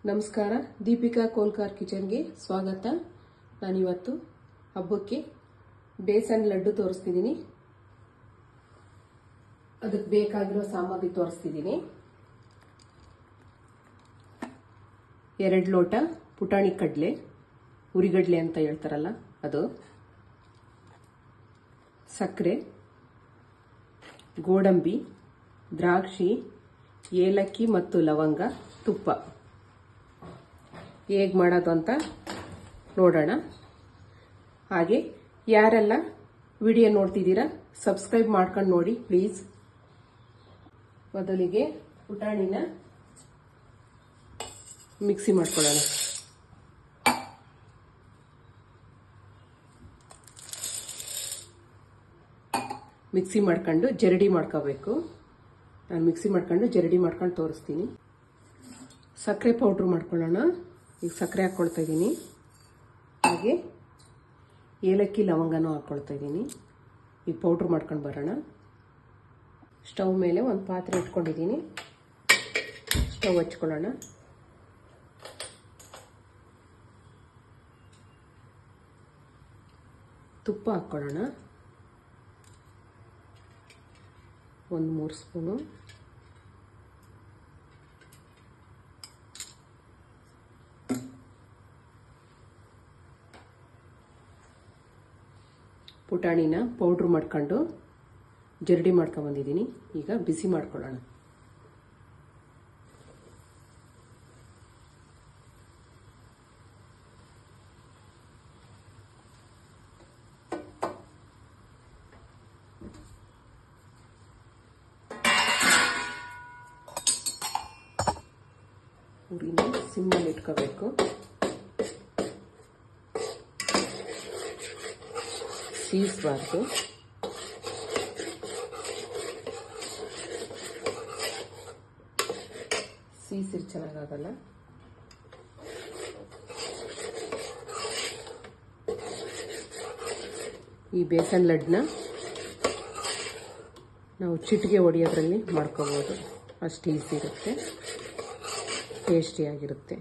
ನಮಸ್ಕಾರ, ದೀಪಿಕಾ ಕೋಲ್ಕಾರ್ ಕಿಚನ್ಗೆ ಸ್ವಾಗತ. ನಾನಿವತ್ತು ಹಬ್ಬಕ್ಕೆ ಬೇಸನ್ ಲಡ್ಡು ತೋರಿಸ್ತಿದ್ದೀನಿ. ಅದಕ್ಕೆ ಬೇಕಾಗಿರೋ ಸಾಮಗ್ರಿ ತೋರಿಸ್ತಿದ್ದೀನಿ. 2 ಲೋಟ ಪುಟಾಣಿ ಕಡಲೆ, ಉರಿಗಡ್ಲೆ ಅಂತ ಹೇಳ್ತಾರಲ್ಲ ಅದು, ಸಕ್ಕರೆ, ಗೋಡಂಬಿ, ದ್ರಾಕ್ಷಿ, ಏಲಕ್ಕಿ ಮತ್ತು ಲವಂಗ, ತುಪ್ಪ. ಹೇಗೆ ಮಾಡೋದು ಅಂತ ನೋಡೋಣ. ಹಾಗೆ ಯಾರೆಲ್ಲ ವಿಡಿಯೋ ನೋಡ್ತಿದ್ದೀರಾ ಸಬ್ಸ್ಕ್ರೈಬ್ ಮಾಡ್ಕೊಂಡು ನೋಡಿ ಪ್ಲೀಸ್. ಮೊದಲಿಗೆ ಪುಟಾಣಿನ ಮಿಕ್ಸಿ ಮಾಡ್ಕೊಳ್ಳೋಣ. ಮಿಕ್ಸಿ ಮಾಡ್ಕೊಂಡು ಜರಡಿ ಮಾಡ್ಕೋಬೇಕು. ನಾನು ಮಿಕ್ಸಿ ಮಾಡ್ಕೊಂಡು ಜರಡಿ ಮಾಡ್ಕೊಂಡು ತೋರಿಸ್ತೀನಿ. ಸಕ್ಕರೆ ಪೌಡ್ರ್ ಮಾಡ್ಕೊಳ್ಳೋಣ. ಈಗ ಸಕ್ಕರೆ ಹಾಕ್ಕೊಳ್ತಾ ಇದ್ದೀನಿ. ಹಾಗೆ ಏಲಕ್ಕಿ ಲವಂಗನೂ ಹಾಕ್ಕೊಳ್ತಾ ಇದ್ದೀನಿ. ಈಗ ಪೌಡ್ರ್ ಮಾಡ್ಕೊಂಡು ಬರೋಣ. ಸ್ಟವ್ ಮೇಲೆ ಒಂದು ಪಾತ್ರೆ ಇಟ್ಕೊಂಡಿದ್ದೀನಿ. ಸ್ಟವ್ ಹಚ್ಕೊಳ್ಳೋಣ. ತುಪ್ಪ ಹಾಕ್ಕೊಳ್ಳೋಣ. 3 ಸ್ಪೂನು. ಪುಟಾಣಿನ ಪೌಡ್ರ್ ಮಾಡ್ಕೊಂಡು ಜರಡಿ ಮಾಡ್ಕೊಂಬಂದಿದ್ದೀನಿ. ಈಗ ಬಿಸಿ ಮಾಡ್ಕೊಳ್ಳೋಣ. ಉರಿನ ಸಿಮ್ಮಲ್ಲಿ ಇಟ್ಕೋಬೇಕು. ಸೀಸ್ಬಾರ್ದು. ಸೀಸಿರ್ ಚೆನ್ನಾಗಾಗಲ್ಲ. ಈ ಬೇಸನ್ ಲಡ್ಡನ್ನ ನಾವು ಚಿಟಿಕೆ ಹೊಡೆಯೋದ್ರಲ್ಲಿ ಮಾಡ್ಕೋಬೋದು. ಅಷ್ಟು ಈಸಿ ಇರುತ್ತೆ, ಟೇಸ್ಟಿಯಾಗಿರುತ್ತೆ.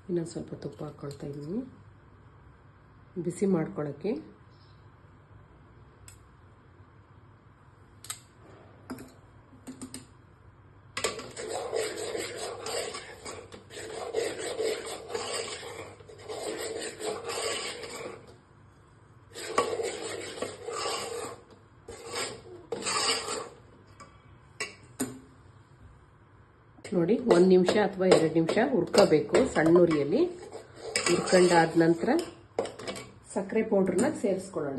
ಇನ್ನೊಂದು ಸ್ವಲ್ಪ ತುಪ್ಪ ಹಾಕ್ಕೊಳ್ತಾ ಇದ್ದೀನಿ ಬಿಸಿ ಮಾಡ್ಕೊಳ್ಳೋಕ್ಕೆ. ನೋಡಿ, 1 ನಿಮಿಷ ಅಥವಾ 2 ನಿಮಿಷ ಹುರ್ಕೋಬೇಕು ಸಣ್ಣ ಉರಿಯಲ್ಲಿ. ಹುರ್ಕೊಂಡಾದ ನಂತರ ಸಕ್ಕರೆ ಪೌಡ್ರನ್ನ ಸೇರಿಸ್ಕೊಳ್ಳೋಣ.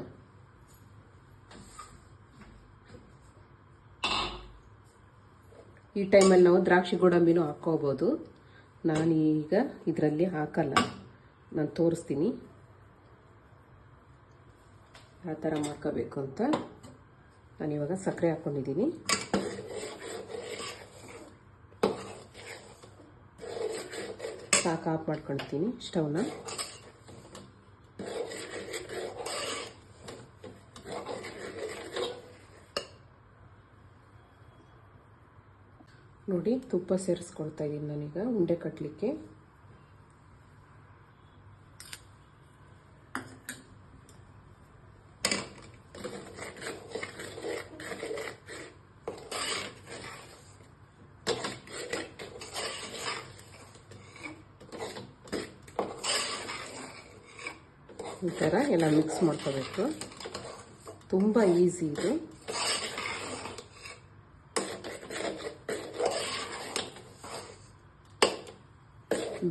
ಈ ಟೈಮಲ್ಲಿ ನಾವು ದ್ರಾಕ್ಷಿ ಗೋಡಂಬಿನೂ ಹಾಕ್ಕೋಬೋದು. ನಾನೀಗ ಇದರಲ್ಲಿ ಹಾಕಲ್ಲ, ನಾನು ತೋರಿಸ್ತೀನಿ ಯಾವ ಥರ ಮಾಡ್ಕೋಬೇಕು ಅಂತ. ನಾನಿವಾಗ ಸಕ್ಕರೆ ಹಾಕ್ಕೊಂಡಿದ್ದೀನಿ. ಸಾಕು, ಆಫ್ ಮಾಡ್ಕೊಳ್ತೀನಿ ಸ್ಟವ್ನ. ನೋಡಿ, ತುಪ್ಪ ಸೇರಿಸ್ಕೊಳ್ತಾ ಇದ್ದೀನಿ ನಾನೀಗ ಉಂಡೆ ಕಟ್ಟಲಿಕ್ಕೆ. ಈ ಥರ ಎಲ್ಲ ಮಿಕ್ಸ್ ಮಾಡ್ಕೋಬೇಕು. ತುಂಬ ಈಸಿ ಇದು.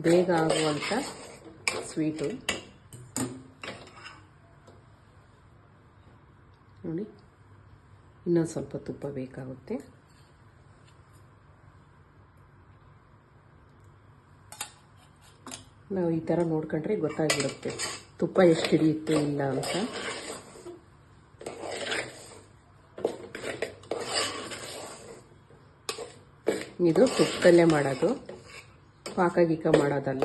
ಬೇಗ ಆಗುವಂಥ ಸ್ವೀಟು. ನೋಡಿ, ಇನ್ನೊಂದು ಸ್ವಲ್ಪ ತುಪ್ಪ ಬೇಕಾಗುತ್ತೆ. ನಾವು ಈ ಥರ ನೋಡ್ಕೊಂಡ್ರೆ ಗೊತ್ತಾಗ್ಬಿಡುತ್ತೆ ತುಪ್ಪ ಎಷ್ಟು ಹಿಡಿಯುತ್ತೆ ಇಲ್ಲ ಅಂತ. ಇದು ತುಪ್ಪದಲ್ಲೇ ಮಾಡೋದು, ಪಾಕ ಗೀಕ ಮಾಡೋದಲ್ಲ.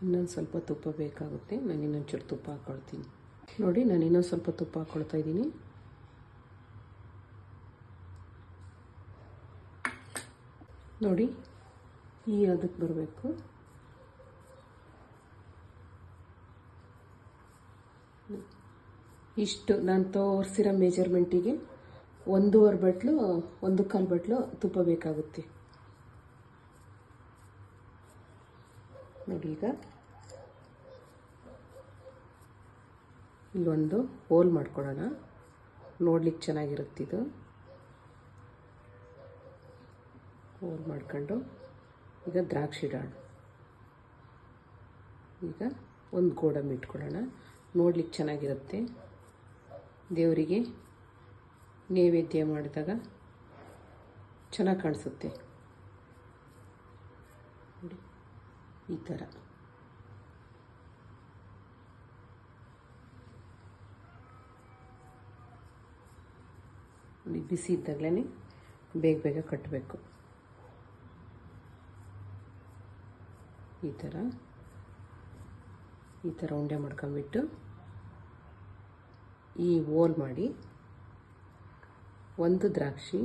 ಇನ್ನೊಂದು ಸ್ವಲ್ಪ ತುಪ್ಪ ಬೇಕಾಗುತ್ತೆ. ನಾನು ಇನ್ನೊಂಚೂರು ತುಪ್ಪ ಹಾಕ್ಕೊಳ್ತೀನಿ. ನೋಡಿ, ನಾನು ಇನ್ನೊಂದು ಸ್ವಲ್ಪ ತುಪ್ಪ ಹಾಕ್ಕೊಳ್ತಾ ಇದ್ದೀನಿ. ನೋಡಿ, ಈ ಅದಕ್ಕೆ ಬರಬೇಕು. ಇಷ್ಟು ನಾನು ತೋರಿಸಿರೋ ಮೆಜರ್ಮೆಂಟಿಗೆ 1.5 ಬಟ್ಲು 1/4 ಬಟ್ಲು ತುಪ್ಪ ಬೇಕಾಗುತ್ತೆ. ನೋಡಿ, ಈಗ ಇಲ್ಲೊಂದು ಹೋಲ್ ಮಾಡ್ಕೊಳ್ಳೋಣ. ನೋಡ್ಲಿಕ್ಕೆ ಚೆನ್ನಾಗಿರುತ್ತಿದ್ದು ಹೋಲ್ ಮಾಡ್ಕೊಂಡು ಈಗ ದ್ರಾಕ್ಷಿ ಇಡೋಣ. ಈಗ ಒಂದು ಗೋಡಂಬಿ ಇಟ್ಕೊಳ್ಳೋಣ. ನೋಡ್ಲಿಕ್ಕೆ ಚೆನ್ನಾಗಿರುತ್ತೆ. ದೇವರಿಗೆ ನೈವೇದ್ಯ ಮಾಡಿದಾಗ ಚೆನ್ನಾಗಿ ಕಾಣಿಸುತ್ತೆ. ನೋಡಿ, ಈ ಥರ. ನೋಡಿ, ಬಿಸಿ ಇದ್ದಾಗಲೇ ಬೇಗ ಬೇಗ ಕಟ್ಟಬೇಕು. ಈ ಥರ ಉಂಡೆ ಮಾಡ್ಕೊಂಬಿಟ್ಟು ಈ ಹೋಲ್ ಮಾಡಿ ಒಂದು ದ್ರಾಕ್ಷಿ,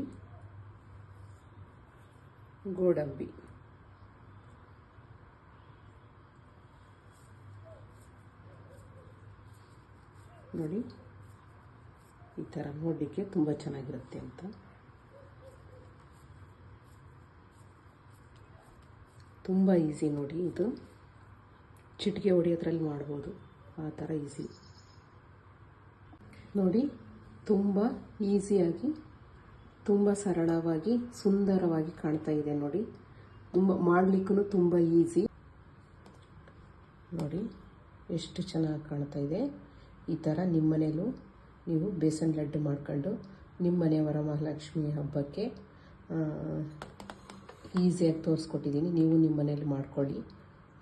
ಗೋಡಂಬಿ, ನೋಡಿ ಈ ಥರ ನೋಡಲಿಕ್ಕೆ ತುಂಬ ಚೆನ್ನಾಗಿರುತ್ತೆ ಅಂತ. ತುಂಬ ಈಸಿ ನೋಡಿ, ಇದು ಚಿಟಿಕೆ ಹೊಡೆಯೋದ್ರಲ್ಲಿ ಮಾಡ್ಬೋದು. ಆ ಥರ ಈಸಿ ನೋಡಿ. ತುಂಬ ಈಸಿಯಾಗಿ, ತುಂಬ ಸರಳವಾಗಿ, ಸುಂದರವಾಗಿ ಕಾಣ್ತಾ ಇದೆ ನೋಡಿ. ತುಂಬ ಮಾಡಲಿಕ್ಕೂ ತುಂಬ ಈಸಿ. ನೋಡಿ ಎಷ್ಟು ಚೆನ್ನಾಗಿ ಕಾಣ್ತಾ ಇದೆ. ಈ ಥರ ನಿಮ್ಮ ಮನೇಲೂ ನೀವು ಬೇಸನ್ ಲಡ್ಡು ಮಾಡ್ಕೊಂಡು ನಿಮ್ಮ ಮನೆ ವರಮಹಾಲಕ್ಷ್ಮಿ ಹಬ್ಬಕ್ಕೆ ಈಸಿಯಾಗಿ ತೋರಿಸ್ಕೊಟ್ಟಿದ್ದೀನಿ. ನೀವು ನಿಮ್ಮ ಮನೇಲಿ ಮಾಡ್ಕೊಳ್ಳಿ,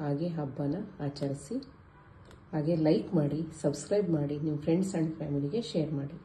ಹಾಗೆ ಹಬ್ಬನ ಆಚರಿಸಿ. ಹಾಗೆ ಲೈಕ್ ಮಾಡಿ, ಸಬ್ಸ್ಕ್ರೈಬ್ ಮಾಡಿ, ನಿಮ್ಮ ಫ್ರೆಂಡ್ಸ್ ಆ್ಯಂಡ್ ಫ್ಯಾಮಿಲಿಗೆ ಶೇರ್ ಮಾಡಿ.